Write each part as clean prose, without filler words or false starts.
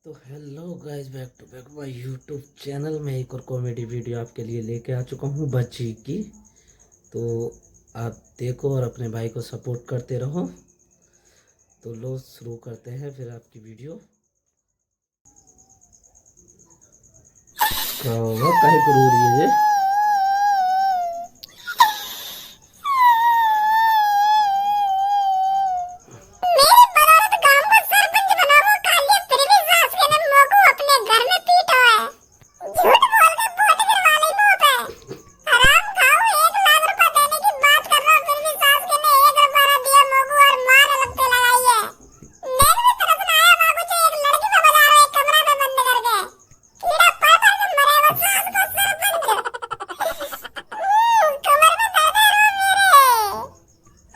तो hello guys, back to back my YouTube channel में एक और कॉमेडी वीडियो आपके लिए लेके आ चुका हूँ बच्ची की। तो आप देखो और अपने भाई को सपोर्ट करते रहो। तो लो शुरू करते हैं फिर आपकी वीडियो। क्या होगा, काहे को रो रही है ये?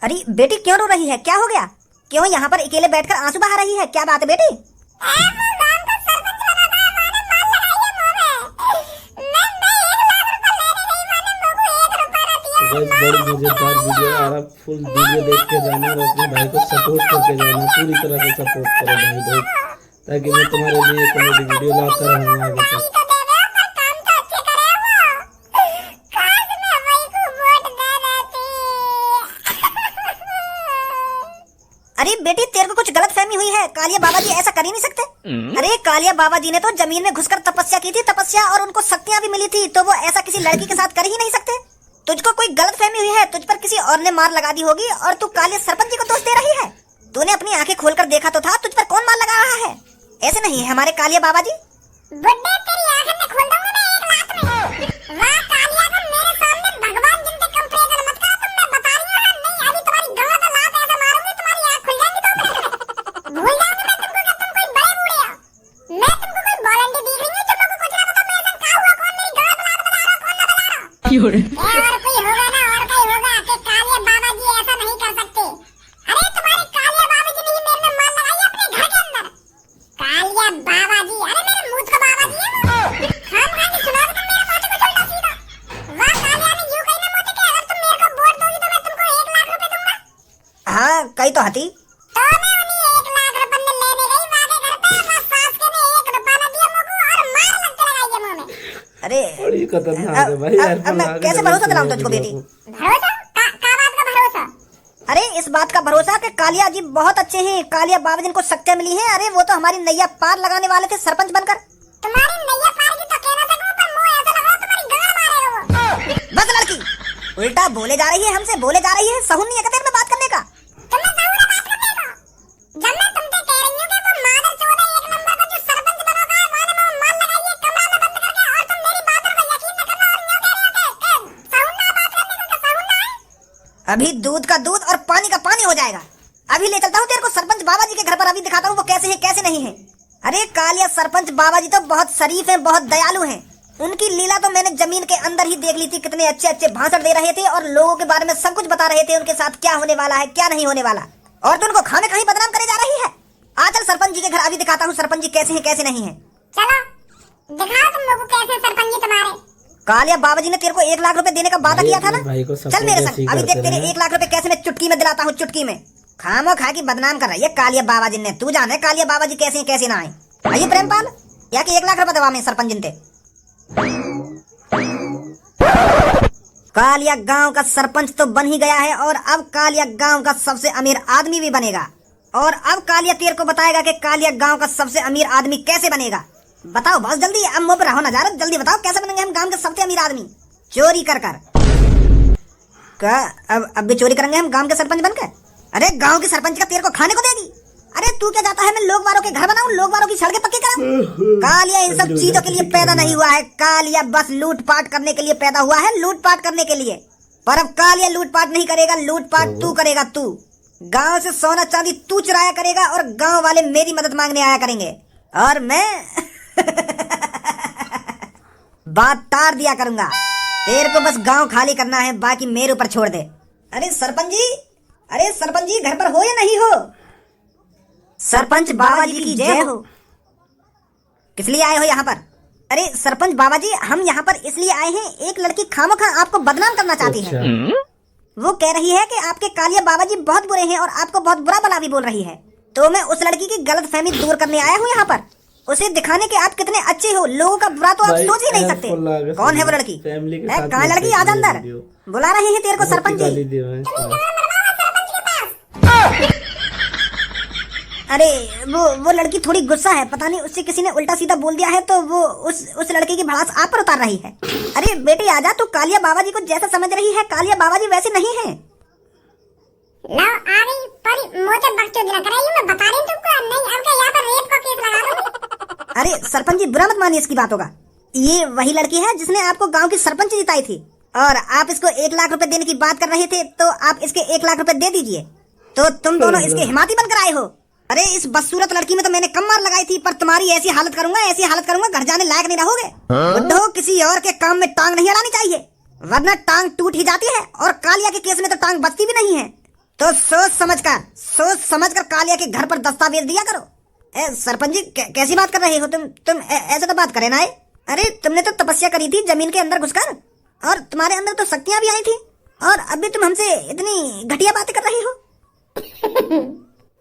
अरे बेटी क्यों रो रही है? क्या हो गया? क्यों यहाँ पर अकेले बैठकर आंसू बहा रही है? क्या बात है बेटी? गाइस, बड़ी मजेदार वीडियो आ रहा, फुल वीडियो देख के जाना और अपने भाई को सपोर्ट करके जाना। पूरी तरह से सपोर्ट करो भाई लोग, ताकि मैं तुम्हारे लिए कॉमेडी वीडियो लाता रहूँगा आगे तक। अरे बेटी, तेरे को कुछ गलत फहमी हुई है। कालिया बाबा जी ऐसा कर ही नहीं सकते। अरे कालिया बाबा जी ने तो जमीन में घुसकर तपस्या की थी, तपस्या, और उनको शक्तियां भी मिली थी, तो वो ऐसा किसी लड़की के साथ कर ही नहीं सकते। तुझको कोई गलत फहमी हुई है, तुझ पर किसी और ने मार लगा दी होगी और तू कालिया सरपंच जी को दोष दे रही है। तूने अपनी आंखें खोलकर देखा तो था, तुझ पर कौन मार लगा रहा है? ऐसे नहीं है हमारे कालिया बाबा जी। बुड्ढे, तेरी आंखें में खोल दूंगा मैं एक लात में। वाह कालिया, तुम मेरे सामने भगवान जिनसे कंपेयर मत करो। तुम, मैं बता रही हूं, नहीं अभी तुम्हारी गला पे लात ऐसे मारूंगी तुम्हारी आंख खुल जाएंगी। तो भूल जाओगे मैं तुमको कि तुम कोई बड़े बूढ़े हो। मैं तुमको कोई वॉलंटियर दिख रही हूं जो मुझको कुछ ना पता। मेरे का हुआ कौन मेरी गला पे लात बता रहा, कौन ना बता रहा। और कोई होगा ना, और कोई होगा कि कालिया बाबा जी ऐसा नहीं कर सकते। अरे तुम्हारे कालिया बाबा जी ने ही मेरे में मार लगाई अपने घर के अंदर। कालिया बाबा जी, अरे मेरे मुंह का बाबा जी है वो। खाम खा के सुना दो मेरे माथे को उल्टा सीधा। वाह कालिया ने यूं कही ना मोटे के, अगर तुम मेरे को वोट दोगी तो मैं तुमको 1 लाख रुपए दूंगा। हाँ कही तो हती। तो मैं उन्हीं 1 लाख रुपए में लेने गई वादे घर पे, बस सास के ने 1 रुपया ना दिया मुझको और मार लगते लगाई है मुंह में। अरे बड़ी खतरनाक है भाई यार। अब मैं कैसे भरोसा दिलाऊं तुझको बेटी? भरोसा का बात का भरोसा? अरे इस बात का भरोसा कि कालिया जी बहुत अच्छे हैं, कालिया बाबा जी को शक्तियां मिली हैं। अरे वो तो हमारी नैया पार लगाने वाले थे सरपंच बनकर। तुम्हारी नैया पार की तो कह ना सकूं, पर मुंह ऐसा लग रहा है तुम्हारी गाड़ मारेगा वो। बस लड़की, उल्टा बोले जा रही है, हमसे बोले जा रही है। सहून नहीं है क्या तेरे में बात करने का? तुमने सहूर बात करने को? जब मैं तुमसे कह रही हूं कि वो मादर चौदह 1 नंबर का जो सरपंच बनोगा है, वहां में वो मार लगाइए कमरा में बंद करके, और तुम मेरी बातों को यकीन न करना और यूं कह रही हो कि सहूर ना बात करने को, सहूर ना है। अभी दूध का दूध और पानी का पानी हो जाएगा। अभी ले चलता हूँ तेरे को सरपंच बाबा जी के घर पर, अभी दिखाता हूँ वो कैसे है कैसे नहीं है। अरे कालिया सरपंच बाबा जी तो बहुत शरीफ हैं, बहुत दयालु हैं। उनकी लीला तो मैंने जमीन के अंदर ही देख ली थी। कितने अच्छे अच्छे भाषण दे रहे थे और लोगों के बारे में सब कुछ बता रहे थे, उनके साथ क्या होने वाला है क्या नहीं होने वाला। और तू उनको खाने कहीं बदनाम करे जा रही है। आ चल सरपंच जी के घर, अभी दिखाता हूँ सरपंच जी कैसे है कैसे नहीं है। चलो दिखाओ तुम लोगों को कैसे सरपंच जी तुम्हारे। कालिया बाबा जी ने तेरे को 1 लाख रुपए देने का वादा किया था ना? भाई को चल मेरे सपोर्ट संग, अभी देख तेरे 1 लाख रुपए कैसे मैं चुटकी में दिलाता हूँ। चुटकी में खामो खा की बदनाम कर रही है कालिया बाबा जी ने। तू जाने कालिया बाबा जी कैसे हैं कैसे ना आए। आइए प्रेमपाल, या कि 1 लाख रुपए दवा में सरपंच जिनते। कालिया गांव का सरपंच तो बन ही गया है और अब कालिया गांव का सबसे अमीर आदमी भी बनेगा। और अब कालिया तेरे को बताएगा कि कालिया गांव का सबसे अमीर आदमी कैसे बनेगा। बताओ बहुत जल्दी, अब मुंह पर रहो ना जा रहा, जल्दी बताओ कैसे बनेंगे हम गांव के सबसे अमीर आदमी। चोरी कर कर का अब भी चोरी करेंगे हम गांव के सरपंच बनकर? अरे गांव के सरपंच का तेरे को खाने को देगी? अरे तू क्या चाहता है मैं लोग वालों के घर बनाऊं, लोग वालों की सड़कें पक्की कराऊं? कालिया इन सब चीजों के लिए पैदा नहीं हुआ है। कालिया बस लूटपाट करने के लिए पैदा हुआ है, लूटपाट करने के लिए। पर अब कालिया लूटपाट नहीं करेगा, लूटपाट तू करेगा। तू गांव से सोना चांदी तू चुराया करेगा और गांव वाले मेरी मदद मांगने आया करेंगे और मैं बात तार दिया करूंगा। तेरे को बस गांव खाली करना है, बाकी मेरे ऊपर छोड़ दे। अरे सरपंच जी, अरे सरपंच जी घर पर हो या नहीं हो? सरपंच बाबा जी की जय हो। किस लिए आए हो यहाँ पर? अरे सरपंच बाबा जी, हम यहाँ पर इसलिए आए हैं, एक लड़की खामोखा आपको बदनाम करना चाहती है। वो कह रही है कि आपके कालिया बाबा जी बहुत बुरे हैं और आपको बहुत बुरा भला भी बोल रही है। तो मैं उस लड़की की गलत फहमी दूर करने आया हूँ यहाँ पर। उसे दिखाने के आप कितने अच्छे हो, लोगों का बुरा तो आप भाई, सोच ही नहीं helpful लगा सकते। सर। कौन है वो लड़की? फैमिली के ए, साथ कहाँ है लड़की? आजा अंदर, वीडियो। बुला रहे हैं तेरे को सरपंच गाली जी। दिए हैं। अरे वो लड़की थोड़ी गुस्सा है, पता नहीं उससे किसी ने उल्टा सीधा बोल दिया है तो वो उस लड़के की भड़ास आप पर उतार रही है। अरे बेटे आजा, तू कालिया बाबा जी को जैसा समझ रही है, कालिया बाबा जी वैसे नहीं है। लो आ गई पर मोटे बकचोदी लग रही हूं, मैं बता रही हूं तुमको। नहीं अब क्या यहाँ पर रेप का केस लगा दूंगी। अरे सरपंच जी बुरा मत मानिए इसकी बातों का। ये वही लड़की है जिसने आपको गांव की सरपंच जिताई थी और आप इसको 1 लाख रुपए देने की बात कर रहे थे, तो आप इसके 1 लाख रुपए दे दीजिए। तो तुम दोनों इसके हिमाती बनकर आए हो। अरे इस बदसूरत लड़की में तो मैंने कम मार लगाई थी, पर तुम्हारी ऐसी हालत करूंगा घर जाने लायक नहीं रहोगे। बुड्ढो, किसी और के काम में टांग नहीं अड़ानी चाहिए, वरना टांग टूट ही जाती है, और कालिया के केस में तो टांग बचती भी नहीं है। तो सोच समझकर कालिया के घर पर दस्तावेज दिया करो। सरपंच जी कैसी बात कर रहे हो तुम ऐसे तो बात करे ना। अरे तुमने तो तपस्या करी थी जमीन के अंदर घुसकर, और तुम्हारे अंदर तो शक्तियां भी आई थी, और अभी तुम हमसे इतनी घटिया बातें कर रही हो।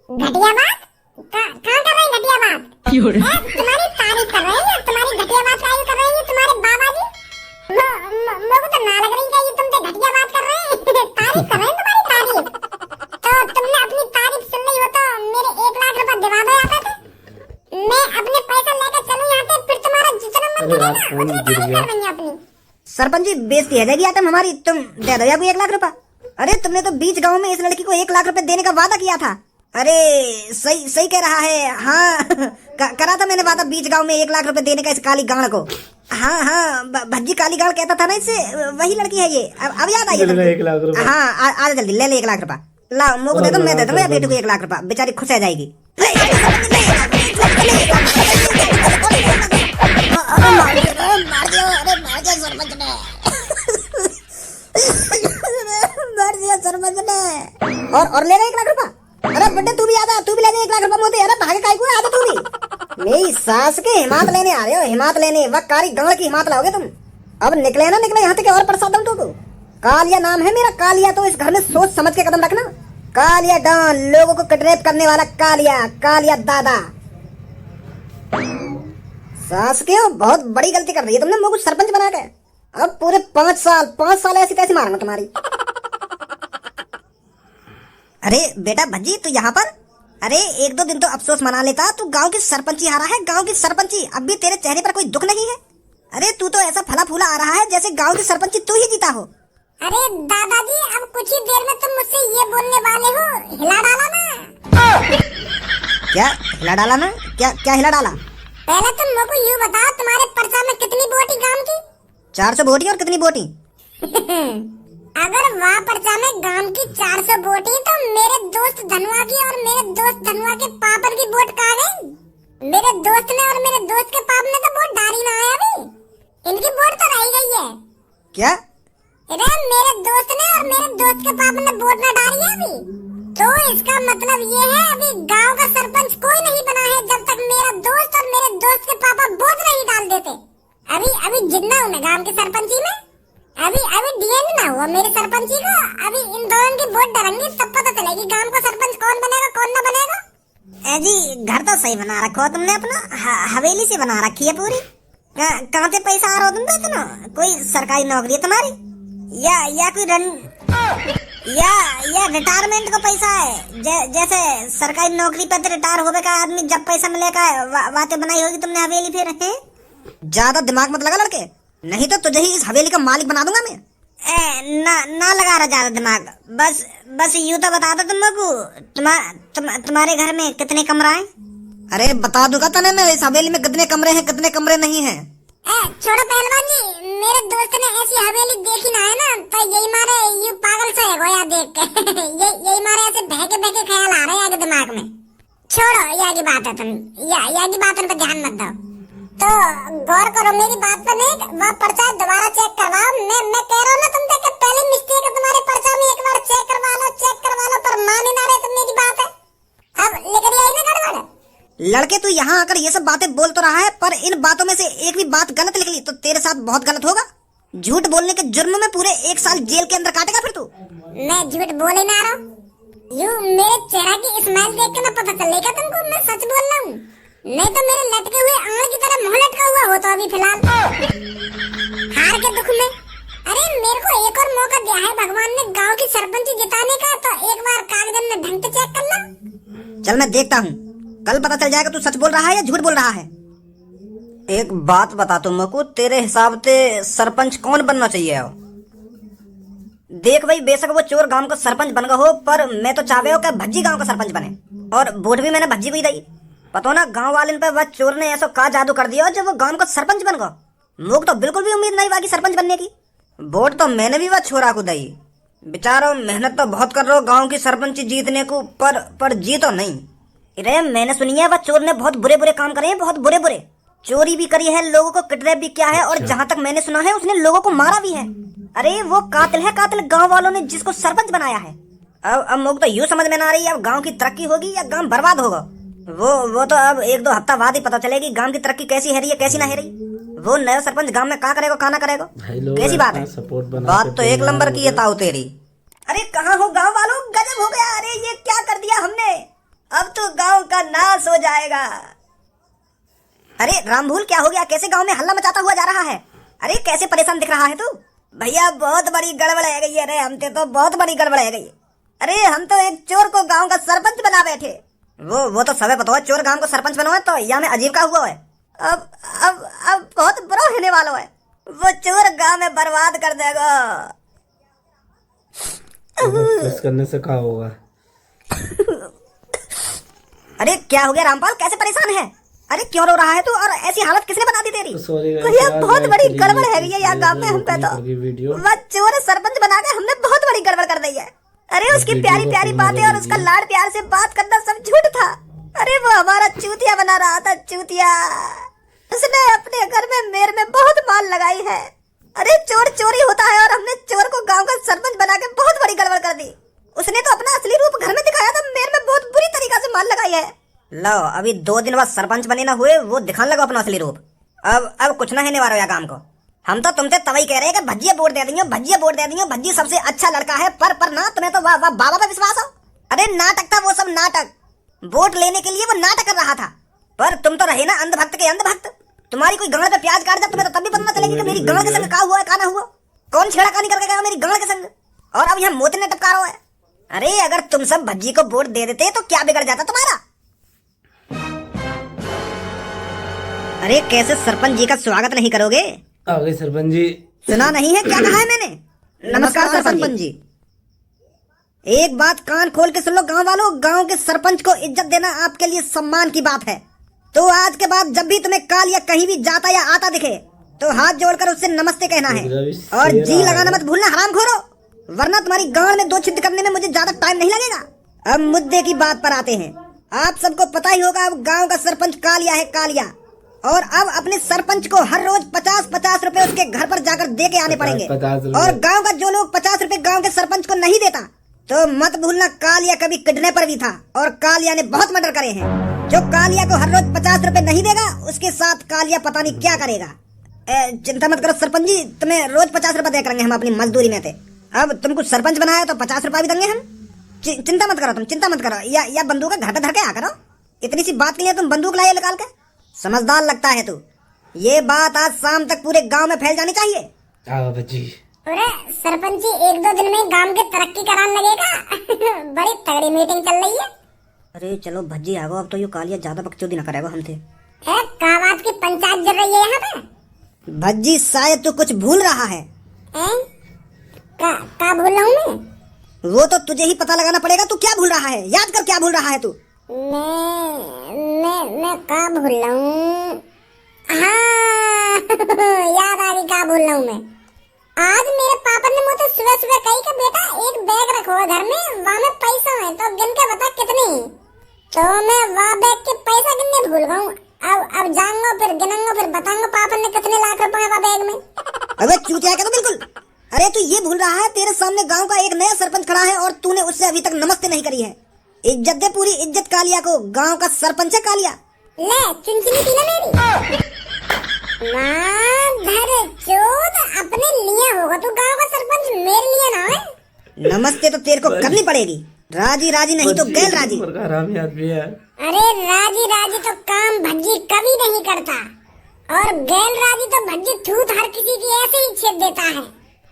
घटिया बात? कहाँ कर रही घटिया बात? तुम्हारी तारीफ कर रही है, तुम्हारी घटिया बात काहे कर रही है तुम्हारे बाबा जी? मुझे तो ना लग रही कि ये तुम पे घटिया बात कर रहे हैं। तारीफ कर रहे हैं तुम्हारी तारीफ। तो तुमने अपनी तारीफ सुन ली हो तो मेरे 1 लाख रुपए दिवा दो यहाँ पे। मैं अपने पैसा लेकर चलूं यहाँ से, फिर तुम्हारा जितना मन अरे करे यार, ना फोन उतनी गिर तारीफ गया। कर रही अपनी। सरपंच जी बेइज्जती है जाएगी आटम हमारी, तुम दे दो या कोई 1 लाख रुपए। अरे तुमने तो बीच गांव में इस लड़की को 1 लाख रुपए देने का वादा किया था। अरे सही कह रहा है। हाँ करा था मैंने वादा बीच गांव में 1 लाख रुपए देने का इस काली गांड को। हाँ भज्जी काली गांड कहता था ना इससे, वही लड़की है ये। अब याद आई है। 1 लाख रुपए। हाँ आ जल्दी ले ले 1 लाख रुपए। लाओ मुझे दे दो, मैं दे दूंगा बेटू को 1 लाख रुपए, बेचारी खुश हो जाएगी। सरपंच ने और लेगा 1 लाख रुपए। अरे बेटे तू भी आजा, तू भी ले ले 1 लाख रुपए मोती। अरे भागे काहे को आजा तू भी। मेरी सास के हिमात लेने आ रहे हो, हिमात लेने वकारी गांव की हिमात लाओगे तुम। अब निकले ना निकले यहाँ तक और प्रसाद दूं तुमको। कालिया नाम है मेरा, कालिया। तो इस घर में सोच समझ के कदम रखना। कालिया डॉन, लोगों को किडनैप करने वाला कालिया दादा। सास के बहुत बड़ी गलती कर रही है तुमने मुझे सरपंच बना के। अब पूरे 5 साल ऐसी तैसी मारूंगा तुम्हारी। अरे बेटा भज्जी तू यहाँ पर? अरे 1-2 दिन तो अफसोस मना लेता, तू गांव की सरपंची हारा है, गांव की सरपंची। अब भी तेरे चेहरे पर कोई दुख नहीं है? अरे तू तो ऐसा फला फूला आ रहा है जैसे गांव की सरपंची तू ही जीता हो। अरे दादाजी अब कुछ ही देर में तुम मुझसे ये बोलने वाले हो, हिला डाला ना। क्या हिला डाला ना? क्या हिला डाला? पहले तुम मेरे को यूँ बताओ, तुम्हारे पर्चा में कितनी वोटी गांव की? 400 वोटी। और कितनी वोटी? अगर वहाँ पर्चा में गांव की 400 वोटी, तो मेरे दोस्त धनुआ की और मेरे दोस्त धनुआ के पापड़ की वोट कहाँ गई? मेरे दोस्त ने और मेरे दोस्त के पाप ने तो वोट डाली ना है अभी। इनकी वोट तो रह गई है। क्या? अरे मेरे दोस्त ने और मेरे दोस्त के पाप ने वोट ना डाली है अभी। तो इसका मतलब ये है अभी गांव का सरपंच कोई नहीं बना है जब तक मेरा दोस्त और मेरे दोस्त के पापा वोट नहीं डाल देते। अभी जितना हूँ मैं गांव की सरपंची में, अभी डीएन ना हुआ मेरे सरपंची को। अभी इन दोनों की वोट डालेंगे तब पता चलेगी गांव का सरपंच कौन बनेगा कौन ना बनेगा। जी घर तो सही बना रखो हो तुमने अपना, हवेली से बना रखी है पूरी। कहाँ से पैसा आ रहा हो तुम इतना? कोई सरकारी नौकरी है तुम्हारी या कोई या रिटायरमेंट का पैसा है? जैसे सरकारी नौकरी पर तो रिटायर होने का आदमी जब पैसा मिलेगा बातें बनाई होगी तुमने हवेली फिर है। ज्यादा दिमाग मत लगा लड़के, नहीं तो तुझे ही इस हवेली का मालिक बना दूंगा मैं। ना लगा रहा ज्यादा दिमाग, बस यूं तो बता दो तुम लोग को तुम्हारे घर में कितने कमरा है? अरे बता दूंगा तने मैं इस हवेली में कितने कमरे हैं कितने कमरे नहीं हैं। छोड़ो पहलवान जी, मेरे दोस्त ने ऐसी हवेली देखी ना है ना, तो यही मारे यू पागल सा है गोया देख के। यही मारे ऐसे बहके ख्याल आ रहे हैं आगे दिमाग में। छोड़ो यहाँ की बात है, तुम यहाँ की बातों पर ध्यान मत दो। तो गौर करो मेरी बात पर, नहीं वह पर्चा दोबारा चेक करवाओ। मैं कह रहा हूँ ना तुम देख, पहले मिस्टेक है तुम्हारे पर्चा में, एक बार चेक करवा लो, पर मान ही ना रहे तुम मेरी बात है। अब लेकर आई ना गड़बड़। लड़के तू यहाँ आकर ये सब बातें बोल तो रहा है, पर इन बातों में से एक भी बात गलत निकली तो तेरे साथ बहुत गलत होगा। झूठ बोलने के जुर्म में पूरे 1 साल जेल के अंदर काटेगा फिर तू। मैं झूठ बोले ना रहा हूँ, यूँ मेरे चेहरा की स्माइल देख के ना पता चलेगा तुमको मैं सच बोल रहा हूँ। नहीं तो मेरे लटके हुए आंगन की तरह मुंह लटका हुआ हो तो अभी फिलहाल हार के दुख में। अरे मेरे को एक और मौका दिया है भगवान ने गांव की सरपंची जिताने का, तो एक बार कागजन में ढंग से चेक कर लो। चल मैं देखता हूँ, कल पता चल जाएगा तू सच बोल रहा है या झूठ बोल रहा है। एक बात बता तुमको, तेरे हिसाब से सरपंच कौन बनना चाहिए हो? देख भाई, बेशक वो चोर गांव का सरपंच बन गया हो, पर मैं तो चाहवे हो कि भज्जी गांव का सरपंच बने, और वोट भी मैंने भज्जी को ही दी। पता ना गांव वाले पे वह चोर ने ऐसा का जादू कर दिया जब वो गांव का सरपंच बन गया। मुझे तो बिल्कुल भी उम्मीद नहीं बाकी सरपंच बनने की। वोट तो मैंने भी वह छोरा को दी। बेचारो मेहनत तो बहुत कर रहे हो गांव की सरपंच जीतने को, पर जीतो नहीं। अरे मैंने सुनी है वह चोर ने बहुत बुरे बुरे काम करे हैं, बहुत बुरे बुरे। चोरी भी करी है, लोगों को किडनैप भी किया है, और जहाँ तक मैंने सुना है उसने लोगों को मारा भी है। अरे वो कातिल है, कातिल गांव वालों ने जिसको सरपंच बनाया है। अब मुझे तो यूँ समझ में ना आ रही है अब गांव की तरक्की होगी या गांव बर्बाद होगा। वो तो अब 1-2 हफ्ता बाद ही पता चलेगी गांव की तरक्की कैसी है रही है कैसी ना है रही। वो नया सरपंच गांव में क्या करेगा क्या ना करेगा, कैसी बात है। बात तो एक नंबर की है ताऊ तेरी। अरे कहाँ हो गांव वालों, गजब हो गया। अरे ये क्या कर दिया हमने, अब तो गांव का नाश हो जाएगा। अरे रामभूल क्या हो गया, कैसे गांव में हल्ला मचाता हुआ जा रहा है? अरे कैसे परेशान दिख रहा है तू? भैया बहुत बड़ी गड़बड़ है गई। अरे हमसे तो बहुत बड़ी गड़बड़ है गई। अरे हम तो एक चोर को गांव का सरपंच बना बैठे। वो तो सबे पता है चोर गांव को सरपंच बना है, तो यहाँ में अजीब का हुआ है। अब बहुत बुरा होने वाला है। वो चोर गांव में बर्बाद कर देगा। कुछ करने से क्या होगा? अरे क्या हो गया रामपाल, कैसे परेशान है? अरे क्यों रो रहा है तू, और ऐसी हालत किसने बना दी तेरी? भैया बहुत बड़ी गड़बड़ है भैया यहाँ गांव में। हम पे तो वह चोर सरपंच बना के हमने बहुत बड़ी गड़बड़ कर दी है। अरे उसकी प्यारी प्यारी बातें और उसका लाड़ प्यार से बात करना सब झूठ था। अरे वो हमारा चूतिया बना रहा था, चूतिया। उसने अपने घर में मेरे में बहुत माल लगाई है। अरे चोर चोरी होता है, और हमने चोर को गांव का सरपंच बना के बहुत बड़ी गड़बड़ कर दी। उसने तो अपना असली रूप घर में दिखाया था, मेरे में बहुत बुरी तरीका से माल लगाई है। लो अभी 2 दिन बाद सरपंच बने ना हुए, वो दिखाने लगा अपना असली रूप। अब कुछ ना है वाला काम को। हम तो तुमसे तभी कह रहे हैं कि भज्जिया वोट दे दियो, भज्जिया वोट दे दियो, भज्जी सबसे अच्छा लड़का है। पर ना, तुम्हें तो वाह बाबा पे विश्वास हो। अरे नाटक था वो सब, नाटक। वोट लेने के लिए वो नाटक कर रहा था, पर तुम तो रहे ना अंधभक्त के अंधभक्त। तुम्हारी कोई गांड पे प्याज काट दे, तुम्हें तो तब भी पता चलेगी कि मेरी गांड के संग का हुआ है का ना हुआ, कौन छेड़खानी करके गया मेरी गांड के संग। और अब यहाँ मोती ने टपका रहा है। अरे अगर तुम सब भज्जी को वोट दे देते तो क्या बिगड़ जाता तुम्हारा? अरे कैसे सरपंच जी का स्वागत नहीं करोगे? आ गए सरपंच जी। सुना नहीं है क्या कहा है मैंने? नमस्कार सरपंच जी। एक बात कान खोल के सुन लो गांव वालों, गांव के सरपंच को इज्जत देना आपके लिए सम्मान की बात है। तो आज के बाद जब भी तुम्हें काल या कहीं भी जाता या आता दिखे तो हाथ जोड़कर उससे नमस्ते कहना है, और जी लगाना मत भूलना हरामखोरो, वरना तुम्हारी गांड में 2 छिद्र करने में मुझे ज्यादा टाइम नहीं लगेगा। अब मुद्दे की बात पर आते हैं। आप सबको पता ही होगा अब गांव का सरपंच कालिया है, कालिया। और अब अपने सरपंच को हर रोज 50-50 रुपए उसके घर पर जाकर दे के आने पड़ेंगे। और गांव का जो लोग 50 रुपए गांव के सरपंच को नहीं देता तो मत भूलना कालिया कभी किडनैपर भी था, और कालिया ने बहुत मर्डर करे हैं। जो कालिया को हर रोज 50 रुपए नहीं देगा उसके साथ कालिया पता नहीं क्या करेगा। चिंता मत करो सरपंच जी, तुम्हें रोज 50 रुपए दे करेंगे हम अपनी मजदूरी में थे। अब तुम कुछ सरपंच बनाया तो 50 रुपए भी देंगे हम। चिंता मत करो, तुम चिंता मत करो। या बंदूक घर पे धर के आ करो, इतनी सी बात नहीं है तुम बंदूक लाए निकाल के। समझदार लगता है तू। ये बात आज शाम तक पूरे गांव में फैल जानी चाहिए। अरे सरपंच जी 1-2 दिन में गांव की तरक्की कराने लगेगा। बड़ी तगड़ी मीटिंग चल रही है। अरे चलो भज्जी आ गो, अब तो ये कालिया ज्यादा बकचोदी ना करेगा हमसे। क्या बात की पंचायत चल रही है यहाँ पे? भज्जी शायद तू कुछ भूल रहा है। क्या भूल रहा हूँ मैं? वो तो तुझे ही पता लगाना पड़ेगा। तू क्या भूल रहा है, याद कर क्या भूल रहा है तू? मैं क्या भूल रहा हूँ? हाँ याद आ गई क्या भूल रहा हूँ मैं। आज मेरे पापा ने मुझे सुबह सुबह कही कि बेटा एक बैग रखो घर में, वहाँ में पैसा है तो गिन के बता कितने। तो मैं वहाँ बैग के पैसा गिनने भूल गया हूँ। अब जाऊंगा फिर गिनूंगा, फिर बताऊंगा पापा ने कितने लाख रुपए है बैग में। अबे चूतिया क्या तो बिल्कुल। अरे तू ये भूल रहा है तेरे सामने गांव का एक नया सरपंच खड़ा है और तूने उससे अभी तक नमस्ते नहीं करी है। इज्जत दे पूरी इज्जत कालिया को, गांव का सरपंच है कालिया। ले चुनचुनी पी ले मेरी। चोद अपने लिए होगा तू गांव का सरपंच, मेरे लिए ना है। नमस्ते तो तेरे को करनी पड़ेगी, राजी राजी नहीं तो गैर राजी। हरामी आदमी है। अरे राजी राजी तो काम भज्जी कभी नहीं करता, और गैर राजी तो भज्जी थूत हर किसी की ऐसे ही छेद देता है।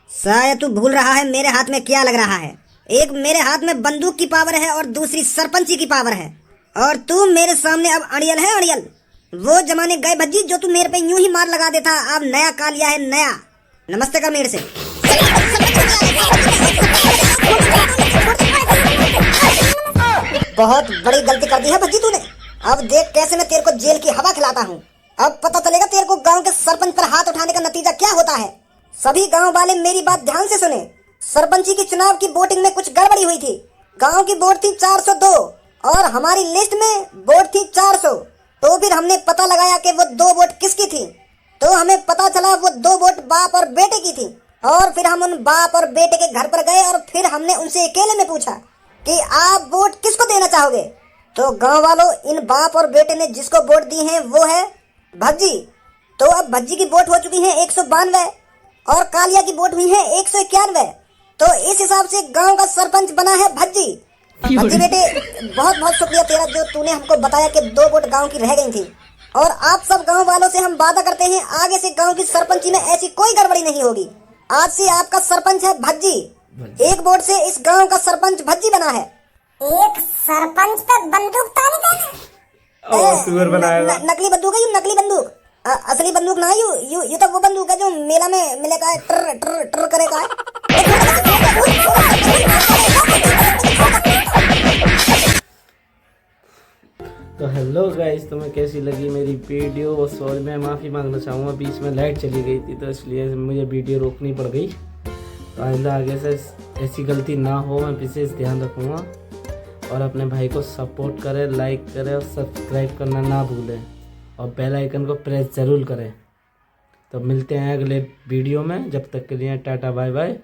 शायद तू भूल रहा है मेरे हाथ में क्या लग रहा है। एक मेरे हाथ में बंदूक की पावर है और दूसरी सरपंची की पावर है, और तू मेरे सामने अब अड़ियल है अड़ियल। वो जमाने गए भज्जी जो तू मेरे पे यूं ही मार लगा देता, अब नया कालिया है नया। नमस्ते कर मेरे से। बहुत बड़ी गलती कर दी है भज्जी तूने। अब देख कैसे मैं तेरे को जेल की हवा खिलाता हूँ। अब पता चलेगा तेरे को गांव के सरपंच पर हाथ उठाने का नतीजा क्या होता है। सभी गांव वाले मेरी बात ध्यान से सुने। सरपंची की चुनाव की वोटिंग में कुछ गड़बड़ी हुई थी। गांव की वोट थी 402 और हमारी लिस्ट में वोट थी 400। तो फिर हमने पता लगाया कि वो 2 वोट किसकी थी। तो हमें पता चला वो 2 वोट बाप और बेटे की थी। और फिर हम उन बाप और बेटे के घर पर गए और फिर हमने उनसे अकेले में पूछा कि आप वोट किसको देना चाहोगे। तो गांव वालों, इन बाप और बेटे ने जिसको वोट दी है वो है भज्जी। तो अब भज्जी की वोट हो चुकी है 192 और कालिया की वोट हुई है 191। तो इस हिसाब से गांव का सरपंच बना है भज्जी। भज्जी बेटे, बहुत बहुत शुक्रिया तेरा जो तूने हमको बताया कि 2 वोट गांव की रह गई थी। और आप सब गांव वालों से हम वादा करते हैं आगे से गांव की सरपंची में ऐसी कोई गड़बड़ी नहीं होगी। आज से आपका सरपंच है भज्जी। 1 वोट से इस गांव का सरपंच भज्जी बना है। एक सरपंच पे बंदूक तानी देना। नकली बंदूक है ये, नकली बंदूक। असली बंदूक ना है ये तो वो बंदूक है जो मेला में मिलेगा है, ट्र ट्र ट्र करेगा है। तो हेलो गाइस, तुम्हें कैसी लगी मेरी वीडियो। और सॉरी, मैं माफ़ी मांगना चाहूँगा, बीच में लाइट चली गई थी तो इसलिए मुझे वीडियो रोकनी पड़ गई। तो आइंदा आगे से ऐसी गलती ना हो, मैं विशेष ध्यान रखूँगा। और अपने भाई को सपोर्ट करें, लाइक करें और सब्सक्राइब करना ना भूलें, और बेल आइकन को प्रेस ज़रूर करें। तो मिलते हैं अगले वीडियो में, जब तक के लिए टाटा बाय बाय।